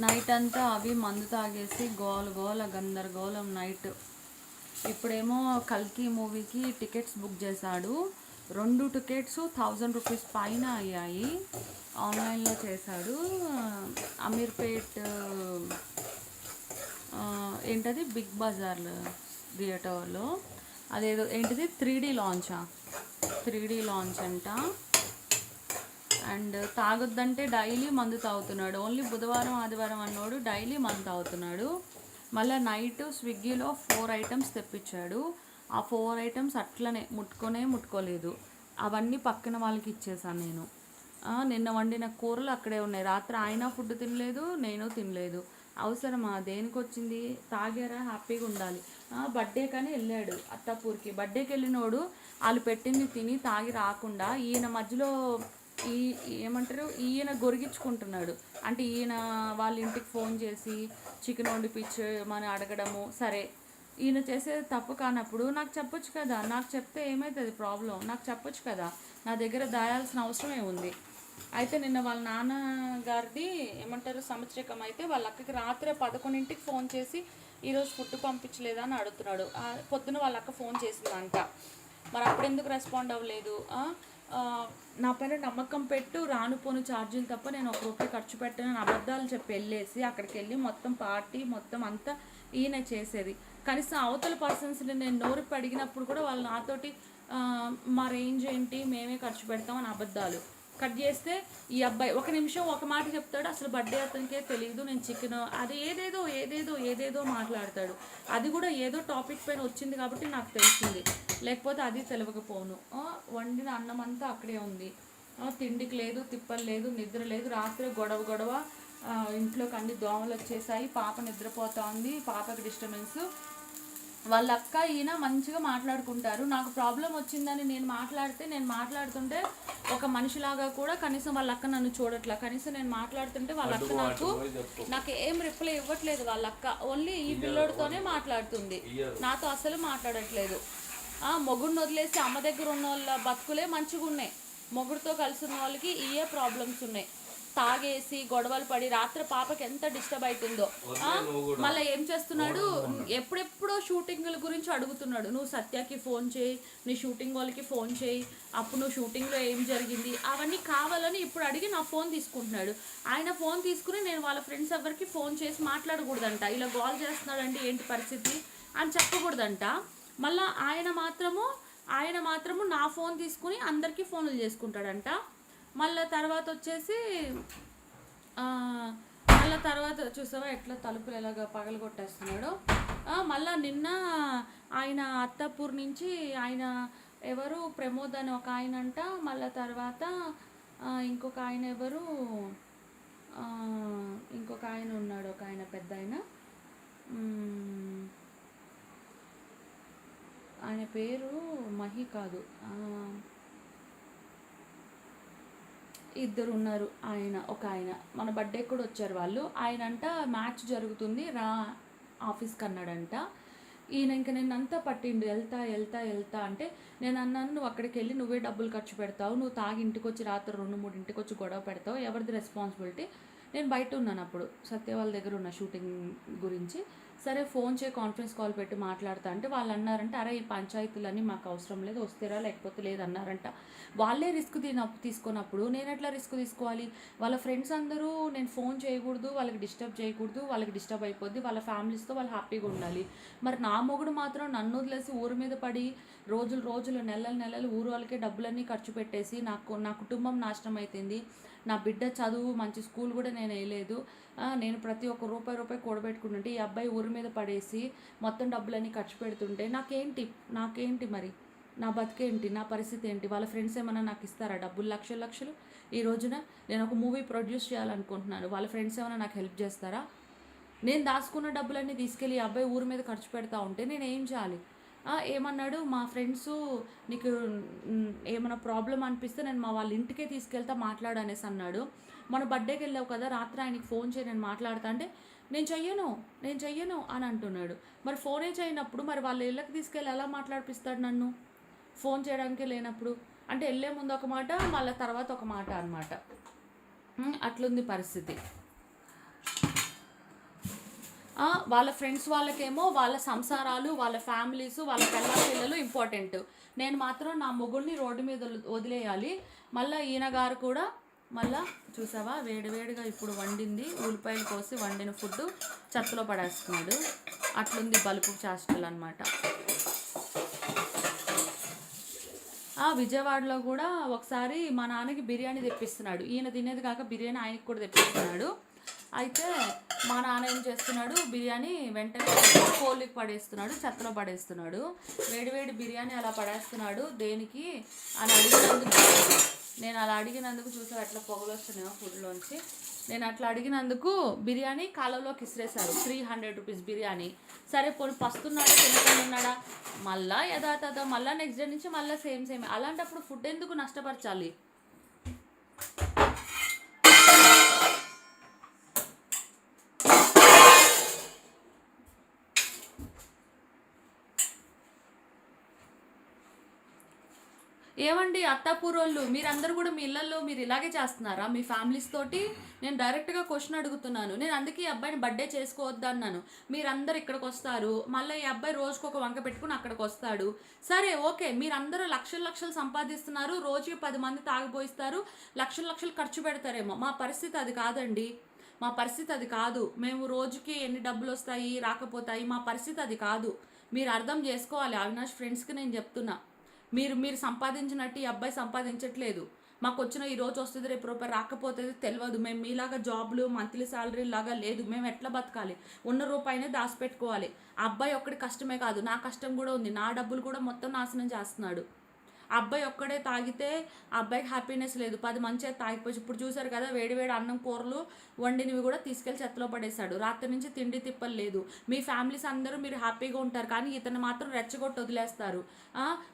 Night అంతా అవి మందు తాగేసి గోల గందరగోళం నైట్. ఇప్పుడేమో కల్కి మూవీకి టికెట్స్ బుక్ చేశాడు. 2 టికెట్స్ 1000 రూపీస్ పైన అయ్యాయి. ఆన్లైన్లో చేశాడు. అమీర్పేట్ ఏంటది బిగ్ బజార్ థియేటర్లో. అదేదో ఏంటిది 3D లాంచా, 3D లాంచ్ అంట. అండ్ తాగొద్దంటే డైలీ మందు తాగుతున్నాడు. ఓన్లీ బుధవారం ఆదివారం అన్నోడు డైలీ మందు తాగుతున్నాడు. మళ్ళీ నైట్ స్విగ్గీలో 4 ఐటమ్స్ తెప్పించాడు. ఆ 4 ఐటమ్స్ అట్లనే ముట్టుకోలేదు. అవన్నీ పక్కన వాళ్ళకి ఇచ్చేసాను నేను. నిన్న వండిన కూరలు అక్కడే ఉన్నాయి. రాత్రి ఆయన ఫుడ్ తినలేదు, నేను తినలేదు. అవసరమా? దేనికి వచ్చింది? తాగారా, హ్యాపీగా ఉండాలి. బర్త్డే కానీ వెళ్ళాడు అత్తాపూర్కి. బర్త్డేకి వెళ్ళినోడు వాళ్ళు పెట్టింది తిని తాగి రాకుండా ఈయన మధ్యలో ఏమంటారు, ఈయన గొరిగించుకుంటున్నాడు. అంటే ఈయన వాళ్ళ ఇంటికి ఫోన్ చేసి చికెన్ వండిపించమని అడగడము. సరే, ఈయన చేసేది తప్పు కానప్పుడు నాకు చెప్పొచ్చు కదా. నాకు చెప్తే ఏమవుతుంది ప్రాబ్లం? నాకు చెప్పొచ్చు కదా. నా దగ్గర దాయాల్సిన అవసరం ఏముంది? అయితే నిన్న వాళ్ళ నాన్నగారిది ఏమంటారు సంవత్సరకం అయితే వాళ్ళ అక్కకి రాత్రి 11ంటికి ఫోన్ చేసి ఈరోజు ఫుడ్ పంపించలేదా అని అడుగుతున్నాడు. పొద్దున వాళ్ళ అక్క ఫోన్ చేసిందంట. మరి అప్పుడెందుకు రెస్పాండ్ అవ్వలేదు? నా పైన నమ్మకం పెట్టు, రాను పోను ఛార్జీలు తప్ప నేను 1 రూపాయి ఖర్చు పెట్టానని అబద్ధాలు చెప్పి వెళ్ళేసి అక్కడికి వెళ్ళి మొత్తం పార్టీ మొత్తం అంతా ఈయన చేసేది. కనీసం అవతల పర్సన్స్ని నేను నోరుపి అడిగినప్పుడు కూడా వాళ్ళు నాతోటి మా రేంజ్ ఏంటి, మేమే ఖర్చు పెడతామని అబద్ధాలు కట్ చేస్తే ఈ అబ్బాయి 1 నిమిషం ఒక మాట చెప్తాడు. అసలు బర్త్డే అతనికే తెలియదు నేను చికెన్ అది ఏదేదో మాట్లాడతాడు. అది కూడా ఏదో టాపిక్ పైన వచ్చింది కాబట్టి నాకు తెలిసింది, లేకపోతే అది తెలియకపోను. వండిన అన్నం అంతా అక్కడే ఉంది. తిండికి లేదు, తిప్పలు లేదు, నిద్ర లేదు. రాత్రి గొడవ ఇంట్లోకి అన్ని దోమలు వచ్చేసాయి. పాప నిద్రపోతా ఉంది, పాపకి డిస్టర్బెన్స్. వాళ్ళ అక్క ఈయన మంచిగా మాట్లాడుకుంటారు. నాకు ప్రాబ్లం వచ్చిందని నేను మాట్లాడుతుంటే ఒక మనిషిలాగా కూడా కనీసం వాళ్ళ అక్క నన్ను చూడట్లా. కనీసం నేను మాట్లాడుతుంటే వాళ్ళ అక్క నాకు ఏం రిప్లై ఇవ్వట్లేదు. వాళ్ళ అక్క ఓన్లీ ఈ పిల్లోడితోనే మాట్లాడుతుంది, నాతో అసలు మాట్లాడట్లేదు. మొగుడిని వదిలేసి అమ్మ దగ్గర ఉన్న వాళ్ళ బతుకులే మంచిగా ఉన్నాయి. మొగుడితో కలిసి ఉన్న వాళ్ళకి ఇవే ప్రాబ్లమ్స్ ఉన్నాయి. తాగేసి గొడవలు పడి రాత్రి పాపకి ఎంత డిస్టర్బ్ అవుతుందో. మళ్ళీ ఏం చేస్తున్నాడు, ఎప్పుడెప్పుడో షూటింగ్ల గురించి అడుగుతున్నాడు. నువ్వు సత్యకి ఫోన్ చేయి, నీ షూటింగ్ వాళ్ళకి ఫోన్ చేయి, అప్పుడు నువ్వు షూటింగ్లో ఏం జరిగింది అవన్నీ కావాలని ఇప్పుడు అడిగి నా ఫోన్ తీసుకుంటున్నాడు. ఆయన ఫోన్ తీసుకుని నేను వాళ్ళ ఫ్రెండ్స్ ఎవరికి ఫోన్ చేసి మాట్లాడకూడదంట. ఇలా కాల్ చేస్తున్నాడంటే ఏంటి పరిస్థితి అని చెప్పకూడదంట. మళ్ళీ ఆయన మాత్రము నా ఫోన్ తీసుకుని అందరికీ ఫోన్లు చేసుకుంటాడంట. మళ్ళీ తర్వాత వచ్చేసి చూసావా ఎట్లా తలుపులు ఎలాగ పగలగొట్టేస్తున్నాడు. మళ్ళీ నిన్న ఆయన అత్తాపూర్ నుంచి ఆయన ఎవరు ప్రమోద్ అని ఒక ఆయన అంట. మళ్ళీ తర్వాత ఇంకొక ఆయన ఉన్నాడు, ఒక ఆయన పెద్ద ఆయన పేరు మహి కాదు, ఇద్దరు ఉన్నారు. ఒక ఆయన మన బర్త్డే కూడా వచ్చారు వాళ్ళు. ఆయన అంట మ్యాచ్ జరుగుతుంది రా ఆఫీస్కి అన్నాడంట. ఈయన ఇంకా నేను అంతా పట్టిండు, వెళ్తా అంటే నేను అన్నాను, నువ్వు అక్కడికి వెళ్ళి నువ్వే డబ్బులు ఖర్చు పెడతావు, నువ్వు తాగి ఇంటికి వచ్చి రాత్రి 2-3 ఇంటికి వచ్చి గొడవ పెడతావు, ఎవరిది రెస్పాన్సిబిలిటీ? నేను బయట ఉన్నాను అప్పుడు, సత్య వాళ్ళ దగ్గర ఉన్న షూటింగ్ గురించి. సరే ఫోన్ చేయి, కాన్ఫరెన్స్ కాల్ పెట్టి మాట్లాడతా అంటే వాళ్ళు అన్నారంటే, అరే ఈ పంచాయతీలన్నీ మాకు అవసరం లేదు, వస్తేరా లేకపోతే లేదన్నారంట. వాళ్ళే రిస్క్ తీసుకున్నప్పుడు నేను ఎట్లా రిస్క్ తీసుకోవాలి? వాళ్ళ ఫ్రెండ్స్ అందరూ నేను ఫోన్ చేయకూడదు, వాళ్ళకి డిస్టర్బ్ చేయకూడదు, వాళ్ళకి డిస్టర్బ్ అయిపోద్ది, వాళ్ళ ఫ్యామిలీస్తో వాళ్ళు హ్యాపీగా ఉండాలి. మరి నా మొగుడు మాత్రం నన్ను వదిలేసి ఊరి మీద పడి రోజులు నెలలు ఊరు వాళ్ళకే డబ్బులన్నీ ఖర్చు పెట్టేసి నా కుటుంబం నాశనం అవుతుంది. నా బిడ్డ చదువు మంచి స్కూల్ కూడా నేను వేయలేదు. నేను ప్రతి ఒక్క రూపాయి కూడబెట్టుకుంటుంటే ఈ అబ్బాయి ఊరి మీద పడేసి మొత్తం డబ్బులన్నీ ఖర్చు పెడుతుంటే నాకేంటి మరి? నా బతికేంటి? నా పరిస్థితి ఏంటి? వాళ్ళ ఫ్రెండ్స్ ఏమైనా నాకు ఇస్తారా డబ్బులు? లక్షలు ఈ రోజున నేను ఒక మూవీ ప్రొడ్యూస్ చేయాలనుకుంటున్నాను, వాళ్ళ ఫ్రెండ్స్ ఏమైనా నాకు హెల్ప్ చేస్తారా? నేను దాచుకున్న డబ్బులన్నీ తీసుకెళ్ళి ఈ అబ్బాయి ఊరి మీద ఖర్చు పెడతా ఉంటే నేను ఏం చేయాలి? ఏమన్నాడు, మా ఫ్రెండ్స్ నీకు ఏమైనా ప్రాబ్లం అనిపిస్తే నేను మా వాళ్ళ ఇంటికే తీసుకెళ్తా మాట్లాడు అనేసి అన్నాడు. మన బర్త్డేకి వెళ్ళావు కదా, రాత్రి ఆయనకి ఫోన్ చేయి నేను మాట్లాడతా అంటే నేను చెయ్యను అని అంటున్నాడు. మరి ఫోనే చేయనప్పుడు మరి వాళ్ళ ఇళ్ళకి తీసుకెళ్ళి ఎలా మాట్లాడిపిస్తాడు నన్ను? ఫోన్ చేయడానికే లేనప్పుడు అంటే వెళ్ళే ముందు ఒక మాట, మళ్ళీ తర్వాత ఒక మాట అన్నమాట. అట్లుంది పరిస్థితి. వాళ్ళ ఫ్రెండ్స్ వాళ్ళకేమో వాళ్ళ సంసారాలు, వాళ్ళ ఫ్యామిలీస్, వాళ్ళ పిల్లలు ఇంపార్టెంట్. నేను మాత్రం నా మొగుడిని రోడ్డు మీద వదిలేయాలి. మళ్ళీ ఈయన గారు కూడా మళ్ళా చూసావా వేడివేడిగా ఇప్పుడు వండింది ఉల్లిపాయలు కోసి వండిన ఫుడ్ చెత్తలో పడేస్తున్నాడు. అట్లుంది బలుపు చేష్టలు అనమాట. విజయవాడలో కూడా ఒకసారి మా నాన్నకి బిర్యానీ తెప్పిస్తున్నాడు. ఈయన తినేది కాక బిర్యానీ ఆయనకి కూడా తెప్పిస్తున్నాడు. అయితే మా నాన్న ఏం చేస్తున్నాడు, బిర్యానీ వెంటనే కోళ్ళకి పడేస్తున్నాడు, చెత్తలో పడేస్తున్నాడు. వేడివేడి బిర్యానీ అలా పడేస్తున్నాడు దేనికి అని అడిగినందుకు, నేను అలా అడిగినందుకు చూసా ఎట్లా పొగలు వస్తున్నాయో ఫుడ్లోంచి. నేను అట్లా అడిగినందుకు బిర్యానీ కాలంలోకి ఇసిరేశారు. 300 రూపీస్ బిర్యానీ. సరే పోనీ పస్తున్నాడా తినకుండా ఉన్నాడా, మళ్ళీ యథాతథ మళ్ళీ నెక్స్ట్ డే నుంచి మళ్ళీ సేమ్. అలాంటప్పుడు ఫుడ్ ఎందుకు నష్టపరచాలి? ఏమండి అత్తాపూరోళ్ళు, మీరందరూ కూడా మీ ఇళ్ళల్లో మీరు ఇలాగే చేస్తున్నారా మీ ఫ్యామిలీస్ తోటి? నేను డైరెక్ట్గా క్వశ్చన్ అడుగుతున్నాను. నేను అందుకే ఈ అబ్బాయిని బర్త్డే చేసుకోవద్దు అన్నాను. మీరందరూ ఇక్కడికి వస్తారు, మళ్ళీ ఈ అబ్బాయి రోజుకు ఒక వంక పెట్టుకుని అక్కడికి వస్తాడు. సరే ఓకే, మీరందరూ లక్షలు సంపాదిస్తున్నారు, రోజుకి 10 మంది తాగిపోయిస్తారు, లక్షలు ఖర్చు పెడతారేమో. మా పరిస్థితి అది కాదండి. మా పరిస్థితి అది కాదు. మేము రోజుకి ఎన్ని డబ్బులు వస్తాయి రాకపోతాయి, మా పరిస్థితి అది కాదు. మీరు అర్థం చేసుకోవాలి. అవినాష్ ఫ్రెండ్స్కి నేను చెప్తున్నా, మీరు సంపాదించినట్టు ఈ అబ్బాయి సంపాదించట్లేదు. మాకు వచ్చిన ఈ రోజు వస్తుంది రేపు రూపాయి రాకపోతుంది తెలియదు. మేము మీలాగా జాబ్లు మంత్లీ శాలరీ లాగా లేదు. మేము ఎట్లా బతకాలి? ఉన్న రూపాయినే దాచిపెట్టుకోవాలి. ఆ అబ్బాయి ఒక్కడి కష్టమే కాదు, నా కష్టం కూడా ఉంది. నా డబ్బులు కూడా మొత్తం నాశనం చేస్తున్నాడు. అబ్బాయి ఒక్కడే తాగితే ఆ అబ్బాయికి హ్యాపీనెస్ లేదు. 10 మంచి తాగిపోయి ఇప్పుడు చూసారు కదా, వేడివేడి అన్నం కూరలు వండినవి కూడా తీసుకెళ్ళి చెత్తలో పడేశాడు. రాత్రి నుంచి తిండి తిప్పలు లేదు. మీ ఫ్యామిలీస్ అందరూ మీరు హ్యాపీగా ఉంటారు, కానీ ఇతను మాత్రం రెచ్చగొట్టి వదిలేస్తారు.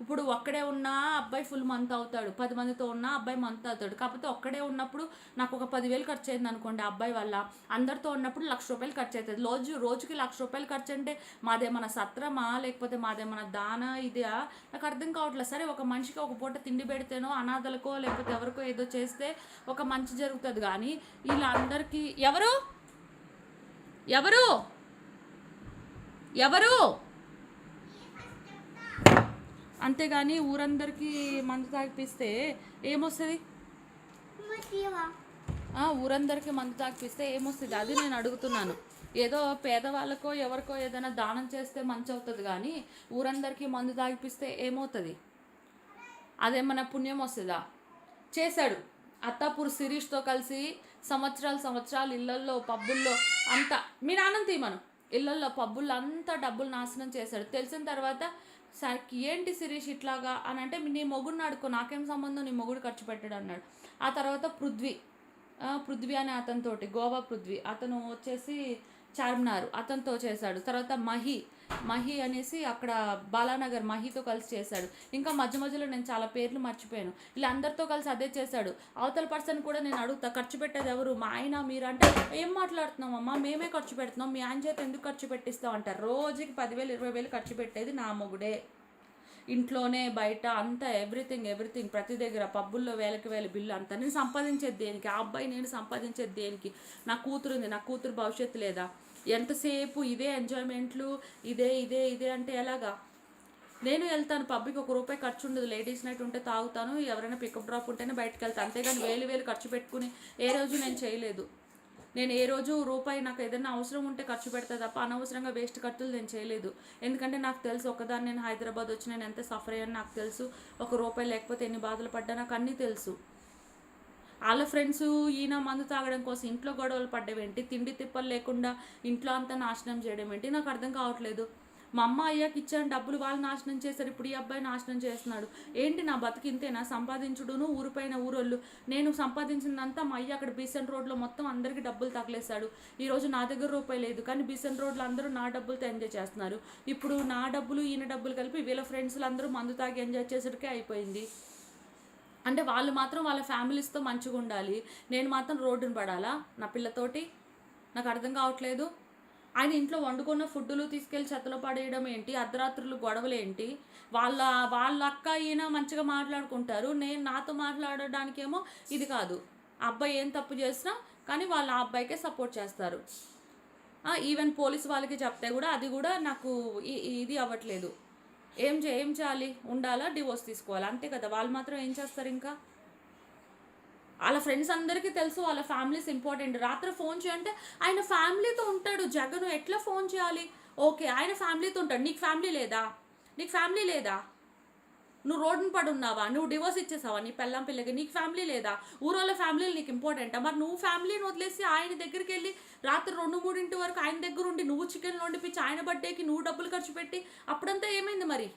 ఇప్పుడు ఒక్కడే ఉన్నా అబ్బాయి ఫుల్ మంత్ అవుతాడు, 10 మందితో ఉన్నా అబ్బాయి మంత్ అవుతాడు. కాకపోతే ఒక్కడే ఉన్నప్పుడు నాకు ఒక 10,000 ఖర్చు అయింది అనుకోండి అబ్బాయి వల్ల, అందరితో ఉన్నప్పుడు 1,00,000 రూపాయలు ఖర్చు అవుతుంది. రోజుకి 1,00,000 రూపాయలు ఖర్చు అంటే మాదేమన్నా సత్రమా లేకపోతే మాదేమన్నా దానా ఇదా నాకు అర్థం కావట్లేదు. సరే ఒక మనిషికి ఒక పూట తిండి పెడితేనో అనాథలకో లేకపోతే ఎవరికో ఏదో చేస్తే ఒక మంచి జరుగుతుంది. కానీ ఇలా అందరికీ ఎవరు ఎవరు ఎవరు అంతేగాని ఊరందరికీ మందు తాగిపిస్తే ఏమొస్తుంది? ఊరందరికీ మందు తాగిపిస్తే ఏమొస్తుంది? అది నేను అడుగుతున్నాను. ఏదో పేదవాళ్ళకో ఎవరికో ఏదైనా దానం చేస్తే మంచి అవుతుంది, కానీ ఊరందరికీ మందు తాగిపిస్తే ఏమవుతుంది? అదేమన్నా పుణ్యం వస్తుందా? చేశాడు. అత్తాపూర్ శిరీష్తో కలిసి సంవత్సరాలు ఇళ్లల్లో పబ్బుల్లో అంతా, మీ నాన్నం తీయమను, ఇళ్లల్లో పబ్బుల్లో అంతా డబ్బులు నాశనం చేశాడు. తెలిసిన తర్వాత సరికి ఏంటి శిరీష్ ఇట్లాగా అని అంటే, నీ మొగుడిని అడుకో, నాకేం సంబంధం, నీ మొగుడు ఖర్చు పెట్టాడు అన్నాడు. ఆ తర్వాత పృథ్వీ అనే అతనితోటి, గోవా పృథ్వీ అతను వచ్చేసి చార్మినార్ అతనితో చేశాడు. తర్వాత మహి అనేసి అక్కడ బాలానగర్ మహితో కలిసి చేశాడు. ఇంకా మధ్యలో నేను చాలా పేర్లు మర్చిపోయాను. ఇలా అందరితో కలిసి అదే చేశాడు. అవతల పర్సన్ కూడా నేను అడుగుతా, ఖర్చు పెట్టేది ఎవరు? మా ఆయన మీరు అంటే, ఏం మాట్లాడుతున్నామమ్మా, మేమే ఖర్చు పెడుతున్నాం, మీ ఆయన చేత ఎందుకు ఖర్చు పెట్టిస్తాం అంటారు. రోజుకి 10,000 20,000 ఖర్చు పెట్టేది నా మొగుడే. ఇంట్లోనే బయట అంతా ఎవ్రీథింగ్ ప్రతి దగ్గర పబ్బుల్లో వేలకి వేల బిల్లు అంతా. నేను సంపాదించేది దేనికి? ఆ అబ్బాయి నేను సంపాదించేది దేనికి? నా కూతురు ఉంది, నా కూతురు భవిష్యత్తు లేదా? ఎంతసేపు ఇదే ఎంజాయ్మెంట్లు, ఇదే అంటే ఎలాగా? నేను వెళ్తాను పబ్కి, 1 రూపాయి ఖర్చు ఉండదు. లేడీస్ నైట్ ఉంటే తాగుతాను, ఎవరైనా పికప్ డ్రాప్ ఉంటేనే బయటకు వెళ్తాను. అంతేగాని వేలు ఖర్చు పెట్టుకుని ఏ రోజు నేను చేయలేదు. నేను ఏ రోజు రూపాయి నాకు ఏదైనా అవసరం ఉంటే ఖర్చు పెడతా తప్ప అనవసరంగా వేస్ట్ ఖర్చులు నేను చేయలేదు. ఎందుకంటే నాకు తెలుసు, ఒకదాన్ని నేను హైదరాబాద్ వచ్చి నేను ఎంత సఫర్ అయ్యాను నాకు తెలుసు. 1 రూపాయి లేకపోతే ఎన్ని బాధలు పడ్డా నాకు అన్నీ తెలుసు. వాళ్ళ ఫ్రెండ్స్ ఈయన మందు తాగడం కోసం ఇంట్లో గొడవలు పడ్డవేంటి? తిండి తిప్పలు లేకుండా ఇంట్లో అంతా నాశనం చేయడం ఏంటి? నాకు అర్థం కావట్లేదు. మా అమ్మ అయ్యాకి ఇచ్చాను డబ్బులు, వాళ్ళు నాశనం చేశారు, ఇప్పుడు ఈ అబ్బాయి నాశనం చేస్తున్నాడు. ఏంటి నా బతుకు ఇంతేనా? సంపాదించుడును ఊరిపైన ఊరోళ్ళు. నేను సంపాదించిందంతా మా అయ్య అక్కడ బీసెంట్ రోడ్లో మొత్తం అందరికీ డబ్బులు తగిలేశాడు. ఈరోజు నా దగ్గర రూపాయి లేదు, కానీ బీసెంట్ రోడ్లో అందరూ నా డబ్బులతో ఎంజాయ్ చేస్తున్నారు. ఇప్పుడు నా డబ్బులు ఈయన డబ్బులు కలిపి వీళ్ళ ఫ్రెండ్స్లు అందరూ మందు తాగి ఎంజాయ్ చేసేటికే అయిపోయింది. అంటే వాళ్ళు మాత్రం వాళ్ళ ఫ్యామిలీస్తో మంచిగా ఉండాలి, నేను మాత్రం రోడ్డును పడాలా నా పిల్లతోటి? నాకు అర్థం కావట్లేదు. ఆయన ఇంట్లో వండుకున్న ఫుడ్డులు తీసుకెళ్ళి చెత్తలో పడేయడం ఏంటి? అర్ధరాత్రులు గొడవలు ఏంటి? వాళ్ళ అక్క ఈయన మంచిగా మాట్లాడుకుంటారు, నేను నాతో మాట్లాడడానికేమో ఇది కాదు. అబ్బాయి ఏం తప్పు చేసినా కానీ వాళ్ళు ఆ అబ్బాయికే సపోర్ట్ చేస్తారు. ఈవెన్ పోలీస్ వాళ్ళకి చెప్తే కూడా అది కూడా నాకు ఇది అవ్వట్లేదు. ఏం చేయాలి, ఉండాలా డివోర్స్ తీసుకోవాలి అంతే కదా. వాళ్ళు మాత్రం ఏం చేస్తారు ఇంకా. వాళ్ళ ఫ్రెండ్స్ అందరికీ తెలుసు వాళ్ళ ఫ్యామిలీస్ ఇంపార్టెంట్. రాత్రి ఫోన్ చేయంటే ఆయన ఫ్యామిలీతో ఉంటాడు జగను, ఎట్లా ఫోన్ చేయాలి? ఓకే ఆయన ఫ్యామిలీతో ఉంటాడు, నీకు ఫ్యామిలీ లేదా? నీకు ఫ్యామిలీ లేదా? నువ్వు రోడ్డున పడి ఉన్నావా? నువ్వు డివోర్స్ ఇచ్చేసావా నీ పెళ్ళాం పిల్లకి? నీకు ఫ్యామిలీ లేదా? ఊరోళ్ళ ఫ్యామిలీలు నీకు ఇంపార్టెంటా? మరి నువ్వు ఫ్యామిలీని వదిలేసి ఆయన దగ్గరికి వెళ్ళి రాత్రి 2-3 వరకు ఆయన దగ్గర ఉండి నువ్వు చికెన్లు వండిపించి ఆయన బర్త్డేకి నువ్వు డబ్బులు ఖర్చు పెట్టి అప్పుడంతా ఏమైంది మరి?